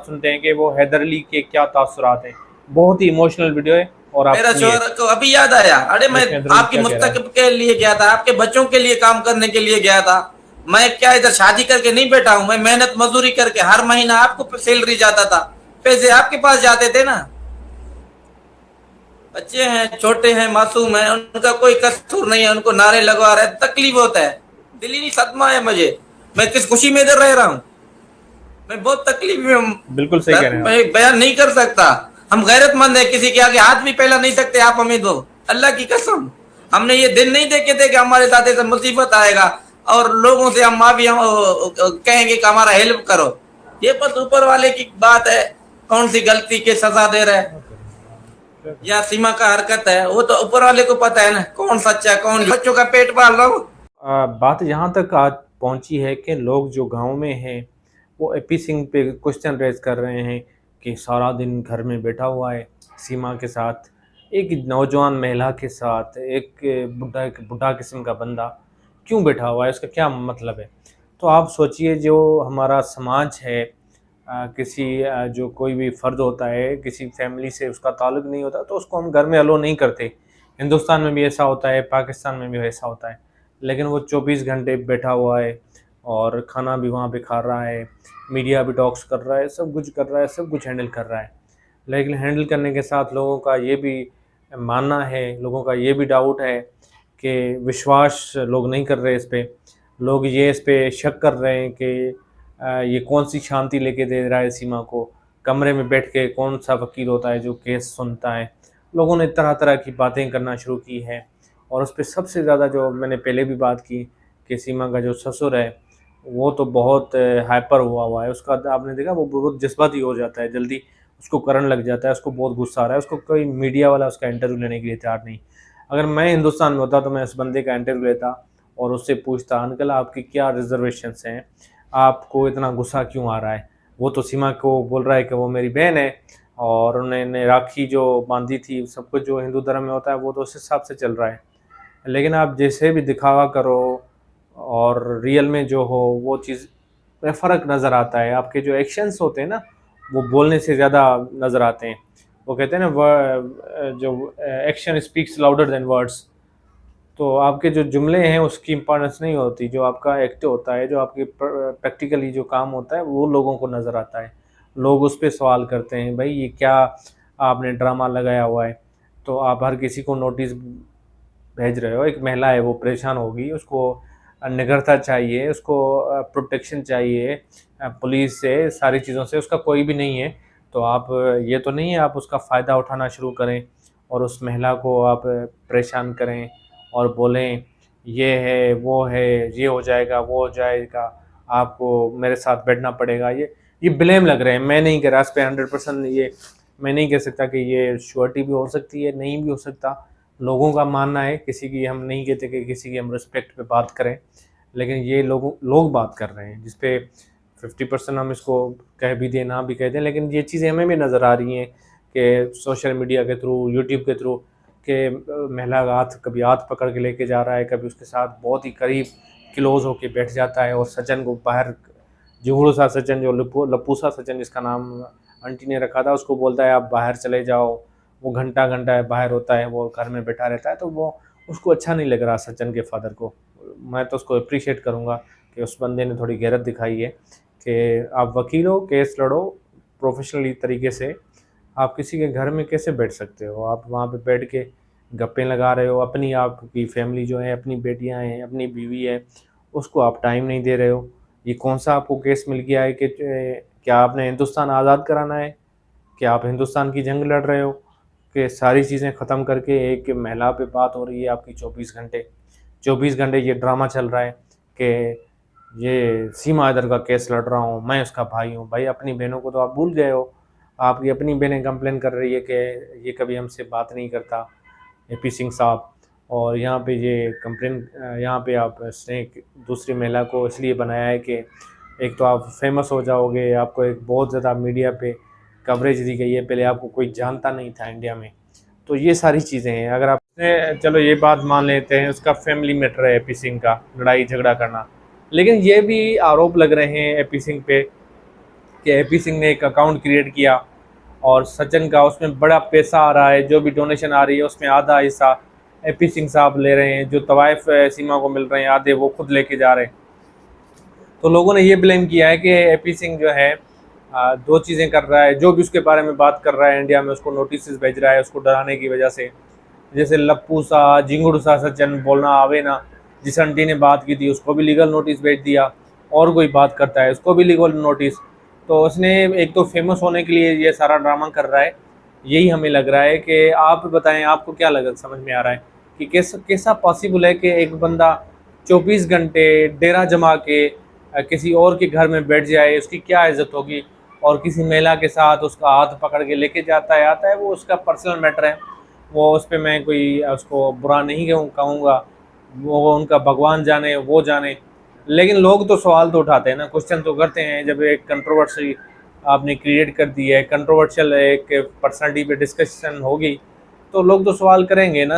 सुनते हैं कि वो हैदर अली के क्या तासुरात हैं। बहुत ही इमोशनल वीडियो है और आप मेरा सुनिए, शोहर को अभी याद आया, अरे मैं देखें हैदर अली आपकी क्या कह रहा है। मुस्तकबिल के लिए गया था, आपके बच्चों के लिए काम करने के लिए गया था। मैं क्या इधर शादी करके नहीं बैठा हूं, मैं मेहनत मजदूरी करके हर महीना आपको सैलरी जाता था, पैसे आपके पास जाते थे ना। बच्चे हैं, छोटे हैं, मासूम है, उनका कोई कसूर नहीं है, उनको नारे लगवा रहे, तकलीफ होता है, दिली सदमा है मुझे। मैं किस खुशी में इधर रह रहा हूँ, मैं बहुत तकलीफ में हूँ बिल्कुल सही कह सर, रहे हैं आप। मैं बयान नहीं कर सकता। हम गैरतमंद है, किसी के आगे हाथ भी फैला नहीं सकते, आप हमें दो, अल्लाह की कसम। हमने ये दिन नहीं देखे थे कि हमारे साथ ऐसा मुसीबत आएगा और लोगों से हम माफी हम कहेंगे कि हमारा हेल्प करो। ये बस ऊपर वाले की बात है, कौन सी गलती के सजा दे रहा है क्या करें? या सीमा का हरकत है, वो तो ऊपर वाले को पता है ना, कौन सच्चा है कौन। बच्चों का पेट पाल रहा हूँ। बात यहाँ तक आज पहुँची है कि लोग जो गांव में हैं वो एपी सिंह पे क्वेश्चन रेज कर रहे हैं कि सारा दिन घर में बैठा हुआ है सीमा के साथ, एक नौजवान महिला के साथ, एक बुढ़ा किस्म का बंदा क्यों बैठा हुआ है, उसका क्या मतलब है। तो आप सोचिए, जो हमारा समाज है, जो कोई भी फ़र्द होता है, किसी फैमिली से उसका ताल्लुक़ नहीं होता तो उसको हम घर में अलो नहीं करते। हिंदुस्तान में भी ऐसा होता है, पाकिस्तान में भी ऐसा होता है। लेकिन वो 24 घंटे बैठा हुआ है और खाना भी वहाँ पे खा रहा है, मीडिया भी टॉक्स कर रहा है, सब कुछ कर रहा है, सब कुछ हैंडल कर रहा है। लेकिन हैंडल करने के साथ लोगों का ये भी मानना है, लोगों का ये भी डाउट है कि विश्वास लोग नहीं कर रहे इस पे। लोग ये इस पे शक कर रहे हैं कि ये कौन-सी शांति लेके दे रहा है सीमा को, कमरे में बैठ के कौन-सा वकील होता है जो केस सुनता है। लोगों ने तरह-तरह की बातें करना शुरू की हैं और उस पे सबसे ज़्यादा, जो मैंने पहले भी बात की, कि सीमा का जो ससुर है, वो तो बहुत हाइपर हुआ है। उसका आपने देखा, वो बहुत जज़्बाती हो जाता है जल्दी, उसको करंट लग जाता है, उसको बहुत गुस्सा आ रहा है, उसको कोई मीडिया वाला उसका इंटरव्यू लेने के लिए तैयार नहीं। अगर मैं हिंदुस्तान में होता तो मैं उस बंदे का इंटरव्यू लेता और उससे पूछता, अंकल आपकी क्या रिज़र्वेशंस हैं? आपको इतना गुस्सा क्यों आ रहा है? वो तो सीमा को बोल रहा है कि वो मेरी बहन है और उन्होंने राखी जो बांधी थी, सब कुछ जो हिंदू धर्म में होता है वो तो उस हिसाब से चल रहा है। लेकिन आप जैसे भी दिखावा करो और रियल में जो हो वो चीज़ में फ़र्क नज़र आता है। आपके जो एक्शंस होते हैं ना, वो बोलने से ज़्यादा नज़र आते हैं। वो कहते हैं ना, जो action speaks louder than words. तो आपके जो जुमले हैं उसकी इम्पोर्टेंस नहीं होती, जो आपका एक्ट होता है, जो आपके प्रैक्टिकली जो काम होता है वो लोगों को नज़र आता है। लोग उस पे सवाल करते हैं, भाई ये क्या आपने ड्रामा लगाया हुआ है। तो आप हर किसी को नोटिस भेज रहे हो, एक महिला है वो परेशान होगी, उसको निगरता चाहिए, उसको प्रोटेक्शन चाहिए, पुलिस से, सारी चीज़ों से, उसका कोई भी नहीं है। तो आप ये तो नहीं है आप उसका फ़ायदा उठाना शुरू करें और उस महिला को आप परेशान करें और बोलें ये है, वो है, ये हो जाएगा, वो हो जाएगा, आपको मेरे साथ बैठना पड़ेगा। ये ब्लेम लग रहे हैं। मैं नहीं कह रहा इस पे 100%, ये मैं नहीं कह सकता कि ये श्योरिटी भी हो सकती है, नहीं भी हो सकता। लोगों का मानना है, किसी की हम नहीं कहते कि किसी की हम रिस्पेक्ट पे बात करें, लेकिन ये लोग बात कर रहे हैं जिस पे 50% हम इसको कह भी दें, ना भी कह दें, लेकिन ये चीज़ें हमें भी नज़र आ रही हैं कि सोशल मीडिया के थ्रू, यूट्यूब के थ्रू, कि महिला का हाथ कभी हाथ पकड़ के लेके जा रहा है, कभी उसके साथ बहुत ही करीब क्लोज़ होके बैठ जाता है और सचिन को बाहर, जुगनू सा सचिन, जो लप्पू सा सचिन जिसका नाम आंटी ने रखा था, उसको बोलता है आप बाहर चले जाओ। वो घंटा-घंटा बाहर होता है, वो घर में बैठा रहता है, तो वो उसको अच्छा नहीं लग रहा सचिन के फादर को। मैं तो उसको एप्रिशिएट करूँगा कि उस बंदे ने थोड़ी गैरत दिखाई है कि आप वकील हो, केस लड़ो प्रोफ़ेशनली तरीके से। आप किसी के घर में कैसे बैठ सकते हो? आप वहाँ पे बैठ के गप्पें लगा रहे हो, अपनी आपकी फैमिली जो है, अपनी बेटियाँ हैं, अपनी बीवी है, उसको आप टाइम नहीं दे रहे हो। ये कौन-सा आपको केस मिल गया है कि क्या आपने हिंदुस्तान आज़ाद कराना है? क्या आप हिंदुस्तान की जंग लड़ रहे हो कि सारी चीज़ें ख़त्म करके एक महिला पे बात हो रही है आपकी 24 घंटे। 24 घंटे ये ड्रामा चल रहा है कि ये सीमा हैदर का केस लड़ रहा हूँ, मैं उसका भाई हूँ। भाई अपनी बहनों को तो आप भूल गए हो। आपकी अपनी बहनें कंप्लेन कर रही है कि ये कभी हमसे बात नहीं करता, एपी सिंह साहब। और यहाँ पे ये कंप्लेन, यहाँ पे आप उसने एक दूसरी महिला को इसलिए बनाया है कि एक तो आप फेमस हो जाओगे, आपको एक बहुत ज़्यादा मीडिया पे कवरेज दी गई है, पहले आपको कोई जानता नहीं था इंडिया में। तो ये सारी चीज़ें हैं। अगर आप चलो ये बात मान लेते हैं उसका फैमिली मैटर है एपी सिंह का, लड़ाई झगड़ा करना, लेकिन ये भी आरोप लग रहे हैं एपी सिंह पे कि एपी सिंह ने एक अकाउंट क्रिएट किया और सचिन का उसमें बड़ा पैसा आ रहा है, जो भी डोनेशन आ रही है उसमें आधा हिस्सा एपी सिंह साहब ले रहे हैं, जो तवाइफ सीमा को मिल रहे हैं आधे वो खुद लेके जा रहे हैं। तो लोगों ने ये ब्लेम किया है कि एपी सिंह जो है दो चीज़ें कर रहा है, जो भी उसके बारे में बात कर रहा है इंडिया में उसको नोटिस भेज रहा है उसको डराने की वजह से। जैसे लप्पू सा जिंगुड़ सा सचिन बोलना आवे ना, जिस आंटी ने बात की थी उसको भी लीगल नोटिस भेज दिया, और कोई बात करता है उसको भी लीगल नोटिस। तो उसने एक तो फेमस होने के लिए ये सारा ड्रामा कर रहा है। यही हमें लग रहा है कि आप बताएं आपको क्या लग समझ में आ रहा है कि कैसा पॉसिबल है कि एक बंदा 24 घंटे डेरा जमा के किसी और के घर में बैठ जाए, उसकी क्या इज्जत होगी, और किसी महिला के साथ उसका हाथ पकड़ के लेके जाता है आता है, वो उसका पर्सनल मैटर है, वो उस पर मैं कोई उसको बुरा नहीं कहूँगा, वो उनका भगवान जाने वो जाने। लेकिन लोग तो सवाल तो उठाते हैं ना, क्वेश्चन तो करते हैं। जब एक कंट्रोवर्सी आपने क्रिएट कर दी है, कंट्रोवर्शियल एक पर्सनालिटी पे डिस्कशन होगी, तो लोग तो सवाल करेंगे ना।